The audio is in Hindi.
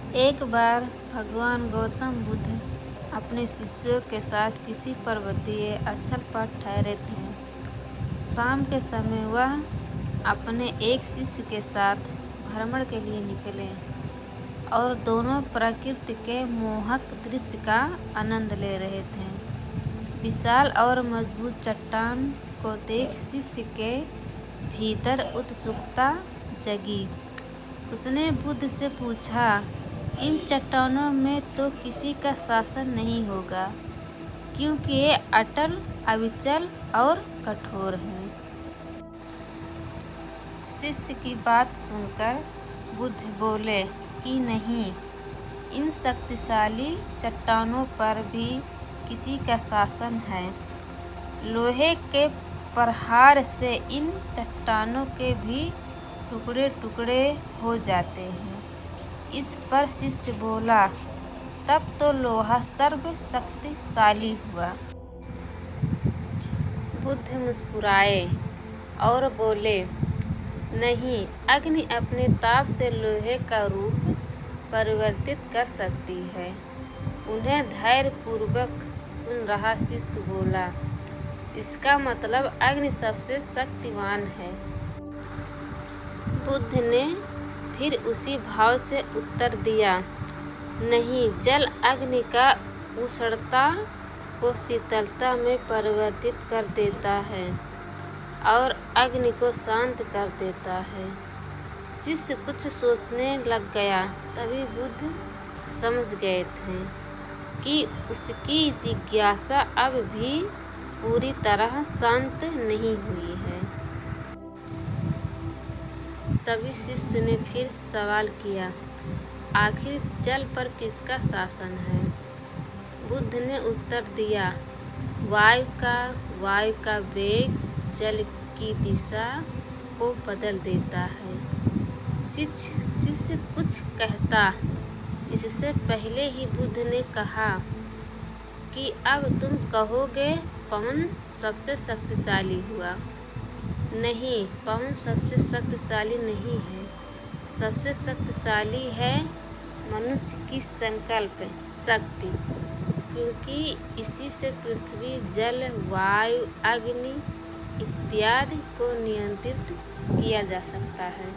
एक बार भगवान गौतम बुद्ध अपने शिष्यों के साथ किसी पर्वतीय स्थल पर ठहरे थे। शाम के समय वह अपने एक शिष्य के साथ भ्रमण के लिए निकले और दोनों प्रकृति के मोहक दृश्य का आनंद ले रहे थे। विशाल और मजबूत चट्टान को देख शिष्य के भीतर उत्सुकता जगी। उसने बुद्ध से पूछा, इन चट्टानों में तो किसी का शासन नहीं होगा, क्योंकि ये अटल, अविचल और कठोर हैं। शिष्य की बात सुनकर बुद्ध बोले कि नहीं, इन शक्तिशाली चट्टानों पर भी किसी का शासन है। लोहे के प्रहार से इन चट्टानों के भी टुकड़े टुकड़े हो जाते हैं। इस पर शिष्य बोला, तब तो लोहा सर्वशक्तिशाली हुआ। बुद्ध मुस्कुराए और बोले, नहीं, अग्नि अपने ताप से लोहे का रूप परिवर्तित कर सकती है। उन्हें धैर्यपूर्वक सुन रहा शिष्य बोला, इसका मतलब अग्नि सबसे शक्तिवान है। बुद्ध ने फिर उसी भाव से उत्तर दिया, नहीं, जल अग्नि का उष्णता को शीतलता में परिवर्तित कर देता है और अग्नि को शांत कर देता है। शिष्य कुछ सोचने लग गया। तभी बुद्ध समझ गए थे कि उसकी जिज्ञासा अब भी पूरी तरह शांत नहीं हुई है। तभी शिष्य ने फिर सवाल किया, आखिर जल पर किसका शासन है? बुद्ध ने उत्तर दिया, वायु का वेग जल की दिशा को बदल देता है। शिष्य कुछ कहता, इससे पहले ही बुद्ध ने कहा कि अब तुम कहोगे पवन सबसे शक्तिशाली हुआ। नहीं, पवन सबसे शक्तिशाली नहीं है। सबसे शक्तिशाली है मनुष्य की संकल्प शक्ति, क्योंकि इसी से पृथ्वी, जल, वायु, अग्नि इत्यादि को नियंत्रित किया जा सकता है।